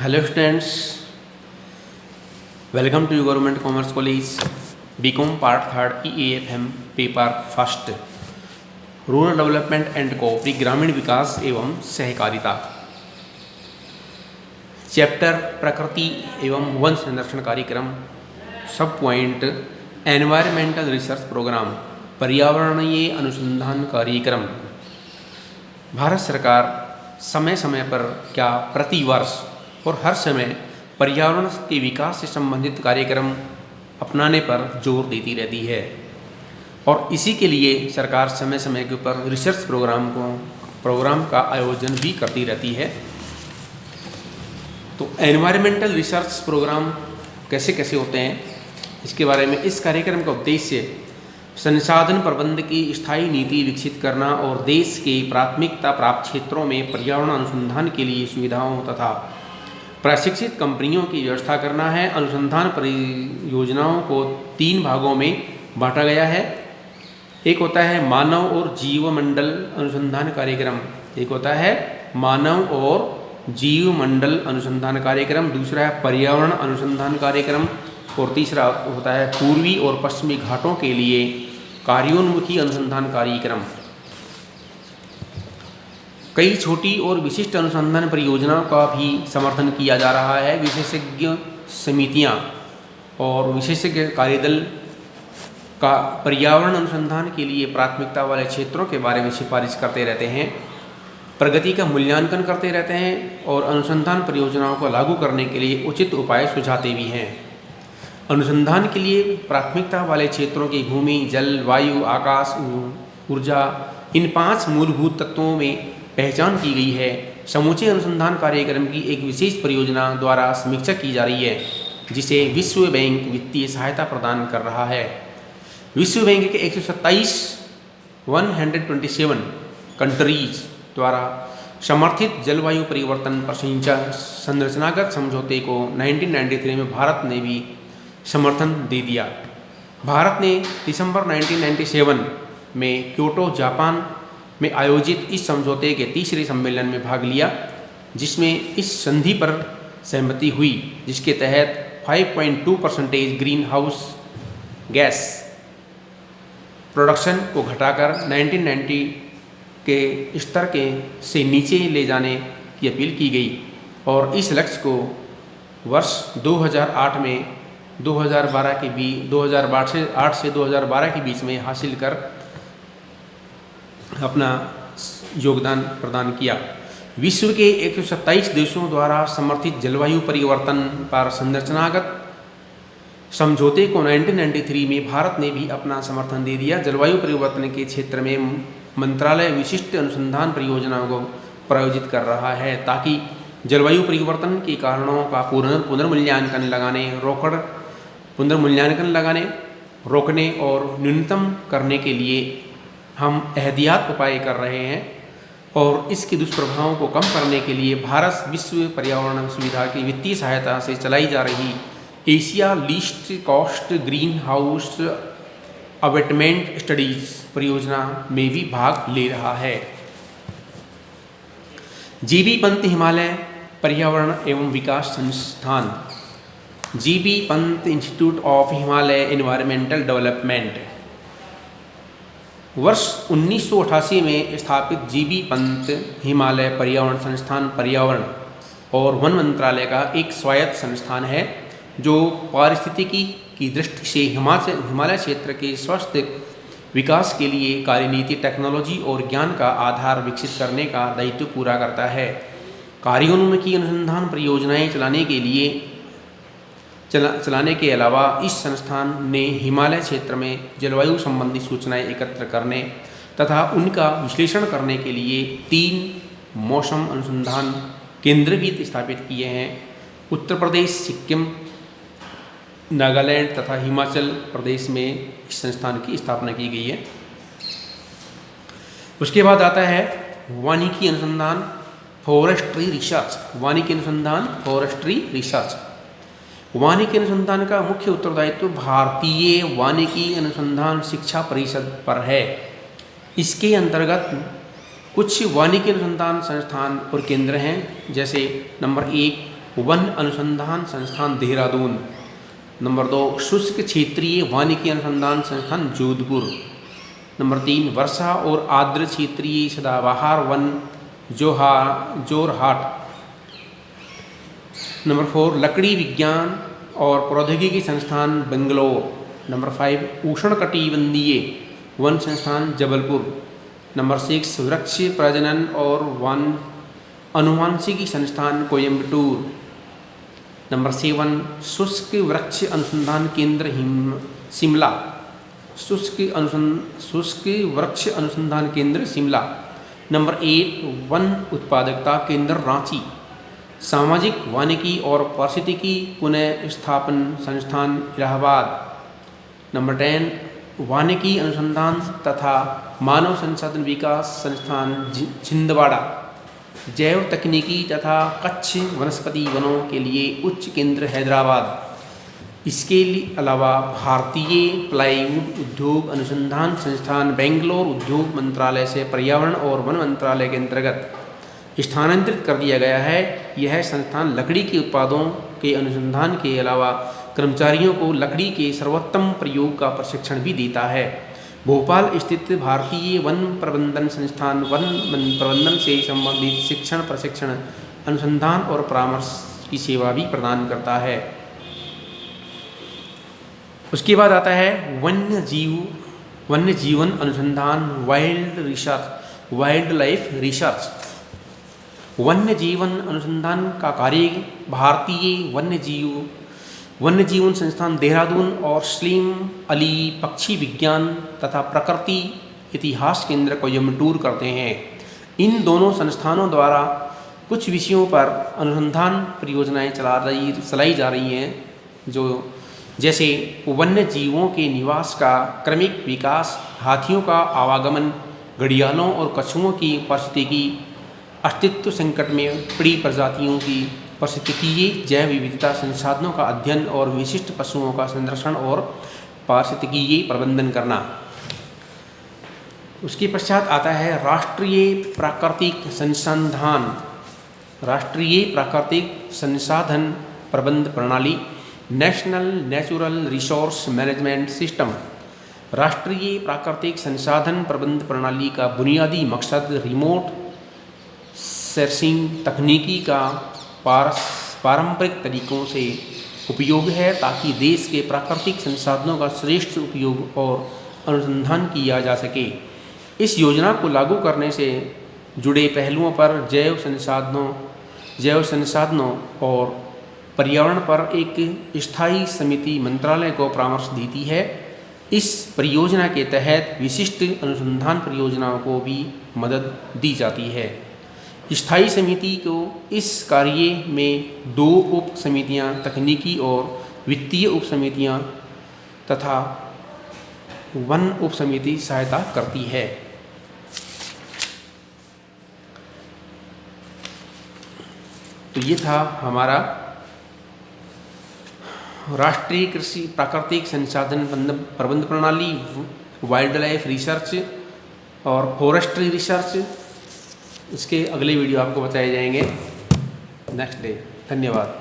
Hello students, welcome to government commerce college BCom part third EAFM paper first rural development and cooperative ग्रामीण विकास एवं सहकारिता। Chapter प्रकृति एवं वन संरक्षण कार्यक्रम, सब पॉइंट एनवायरमेंटल रिसर्च प्रोग्राम, पर्यावरणीय अनुसंधान कार्यक्रम। भारत सरकार समय समय पर क्या प्रतिवर्ष और हर समय पर्यावरण के विकास से संबंधित कार्यक्रम अपनाने पर जोर देती रहती है और इसी के लिए सरकार समय समय के ऊपर रिसर्च प्रोग्राम का आयोजन भी करती रहती है। तो एनवायरमेंटल रिसर्च प्रोग्राम कैसे कैसे होते हैं, इसके बारे में इस कार्यक्रम का उद्देश्य संसाधन प्रबंध की स्थायी नीति विकसित करना और देश के प्राथमिकता प्राप्त क्षेत्रों में पर्यावरण अनुसंधान के लिए सुविधाओं तथा प्रशिक्षित कंपनियों की व्यवस्था करना है। अनुसंधान परियोजनाओं को 3 भागों में बांटा गया है। एक होता है मानव और जीवमंडल अनुसंधान कार्यक्रम, एक होता है मानव और जीवमंडल अनुसंधान कार्यक्रम, दूसरा है पर्यावरण अनुसंधान कार्यक्रम और तीसरा होता है पूर्वी और पश्चिमी घाटों के लिए कार्योन्मुखी अनुसंधान कार्यक्रम। कई छोटी और विशिष्ट अनुसंधान परियोजनाओं का भी समर्थन किया जा रहा है। विशेषज्ञ समितियां और विशेषज्ञ कार्यदल का पर्यावरण अनुसंधान के लिए प्राथमिकता वाले क्षेत्रों के बारे में सिफारिश करते रहते हैं, प्रगति का मूल्यांकन करते रहते हैं और अनुसंधान परियोजनाओं को लागू करने के लिए उचित उपाय सुझाते भी हैं। अनुसंधान के लिए प्राथमिकता वाले क्षेत्रों की भूमि, जल, वायु, आकाश, ऊर्जा, इन 5 मूलभूत तत्वों में पहचान की गई है। समूचे अनुसंधान कार्यक्रम की एक विशेष परियोजना द्वारा समीक्षा की जा रही है जिसे विश्व बैंक वित्तीय सहायता प्रदान कर रहा है। विश्व बैंक के 127 कंट्रीज द्वारा समर्थित जलवायु परिवर्तन पर संरचनागत समझौते को 1993 में भारत ने भी समर्थन दे दिया। भारत ने दिसंबर 1997 में क्योटो, जापान में आयोजित इस समझौते के 3रे सम्मेलन में भाग लिया, जिसमें इस संधि पर सहमति हुई जिसके तहत 5.2% ग्रीन हाउस गैस प्रोडक्शन को घटाकर 1990 के स्तर के से नीचे ले जाने की अपील की गई और इस लक्ष्य को वर्ष 2008 में 2008 से 2012 के बीच में हासिल कर अपना योगदान प्रदान किया। विश्व के 127 देशों द्वारा समर्थित जलवायु परिवर्तन पर संरचनागत समझौते को 1993 में भारत ने भी अपना समर्थन दे दिया। जलवायु परिवर्तन के क्षेत्र में मंत्रालय विशिष्ट अनुसंधान परियोजनाओं को प्रायोजित कर रहा है ताकि जलवायु परिवर्तन के कारणों का पुनर्मूल्यांकन लगाने, रोकने और न्यूनतम करने के लिए हम एहतियात उपाय कर रहे हैं और इसके दुष्प्रभावों को कम करने के लिए भारत विश्व पर्यावरण सुविधा की वित्तीय सहायता से चलाई जा रही Asia least cost green house abatement studies परियोजना में भी भाग ले रहा है। जीबी पंत हिमालय पर्यावरण एवं विकास संस्थान, GB Pant institute of Himalaya environmental development, वर्ष 1988 में स्थापित जीबी पंत हिमालय पर्यावरण संस्थान पर्यावरण और वन मंत्रालय का एक स्वायत्त संस्थान है जो पारिस्थितिकी की दृष्टि से हिमालय क्षेत्र के स्वस्थ विकास के लिए कार्यनीति, टेक्नोलॉजी और ज्ञान का आधार विकसित करने का दायित्व पूरा करता है। कार्योन्मुखी अनुसंधान परियोजनाएं चलाने के अलावा इस संस्थान ने हिमालय क्षेत्र में जलवायु संबंधी सूचनाएं एकत्र करने तथा उनका विश्लेषण करने के लिए 3 मौसम अनुसंधान केंद्र भी स्थापित किए हैं। उत्तर प्रदेश, सिक्किम, नागालैंड तथा हिमाचल प्रदेश में इस संस्थान की स्थापना की गई है। उसके बाद आता है वानिकी अनुसंधान फॉरेस्ट्री रिसर्च। वानिकी अनुसंधान का मुख्य उत्तरदायित्व भारतीय वानिकी अनुसंधान शिक्षा परिषद पर है। इसके अंतर्गत कुछ वानिकी अनुसंधान संस्थान और केंद्र हैं, जैसे नंबर 1 वन अनुसंधान संस्थान देहरादून। नंबर 2 शुष्क क्षेत्रीय वानिकी अनुसंधान संस्थान जोधपुर। नंबर 3 वर्षा और आर्द्र क्षेत्रीय सदाबहार वन जोरहाट। नंबर 4 लकड़ी विज्ञान और प्रौद्योगिकी संस्थान बेंगलोर। नंबर 5 उष्णकटिबंधीय वन संस्थान जबलपुर। नंबर 6 वृक्ष प्रजनन और वन अनुवांशिकी संस्थान कोयम्बटूर। नंबर 7 शुष्क वृक्ष अनुसंधान केंद्र शिमला। शुष्क वृक्ष अनुसंधान केंद्र शिमला। नंबर 8 वन उत्पादकता केंद्र रांची। सामाजिक वानिकी और पारिस्थितिकी पुनर्स्थापन संस्थान इलाहाबाद। नंबर 10 वानिकी अनुसंधान तथा मानव संसाधन विकास संस्थान छिंदवाड़ा। जैव तकनीकी तथा कच्छ वनस्पति वनों के लिए उच्च केंद्र हैदराबाद। इसके अलावा भारतीय प्लाईवुड उद्योग अनुसंधान संस्थान बेंगलोर उद्योग मंत्रालय से पर्यावरण और वन मंत्रालय के अंतर्गत स्थानांतरित कर दिया गया है। यह संस्थान लकड़ी के उत्पादों के अनुसंधान के अलावा कर्मचारियों को लकड़ी के सर्वोत्तम प्रयोग का प्रशिक्षण भी देता है। भोपाल स्थित भारतीय वन प्रबंधन संस्थान वन प्रबंधन से संबंधित शिक्षण प्रशिक्षण अनुसंधान और परामर्श की सेवा भी प्रदान करता है। उसके बाद आता है वन्य जीवन अनुसंधान वाइल्ड लाइफ रिसर्च। वन्य जीवन अनुसंधान का कार्य भारतीय वन्य जीवन संस्थान देहरादून और सलीम अली पक्षी विज्ञान तथा प्रकृति इतिहास केंद्र कोयम्बटूर करते हैं। इन दोनों संस्थानों द्वारा कुछ विषयों पर अनुसंधान परियोजनाएं चलाई जा रही हैं, जो जैसे वन्य जीवों के निवास का क्रमिक विकास, हाथियों का आवागमन, घड़ियालों और कछुओं की पारिस्थितिकी, अस्तित्व संकट में पड़ी प्रजातियों की पारिस्थितिकीय जैव विविधता संसाधनों का अध्ययन और विशिष्ट पशुओं का संरक्षण और पारिस्थितिकीय प्रबंधन करना। उसके पश्चात आता है राष्ट्रीय प्राकृतिक संसाधन प्रबंध प्रणाली, national natural resource management system. राष्ट्रीय प्राकृतिक संसाधन प्रबंध प्रणाली का बुनियादी मकसद रिमोट सेंसिंग तकनीकी का पारंपरिक तरीकों से उपयोग है, ताकि देश के प्राकृतिक संसाधनों का श्रेष्ठ उपयोग और अनुसंधान किया जा सके। इस योजना को लागू करने से जुड़े पहलुओं पर जैव संसाधनों और पर्यावरण पर एक स्थायी समिति मंत्रालय को परामर्श देती है। इस परियोजना के तहत विशिष्ट अनुसंधान परियोजनाओं को भी मदद दी जाती है। स्थायी समिति को इस कार्य में 2 उप समितियाँ, तकनीकी और वित्तीय उप समितियाँ तथा वन उप समिति सहायता करती है। तो ये था हमारा राष्ट्रीय कृषि प्राकृतिक संसाधन प्रबंध प्रणाली, वाइल्ड लाइफ रिसर्च और फॉरेस्ट्री रिसर्च। इसके अगले वीडियो आपको बताए जाएंगे नेक्स्ट डे। धन्यवाद।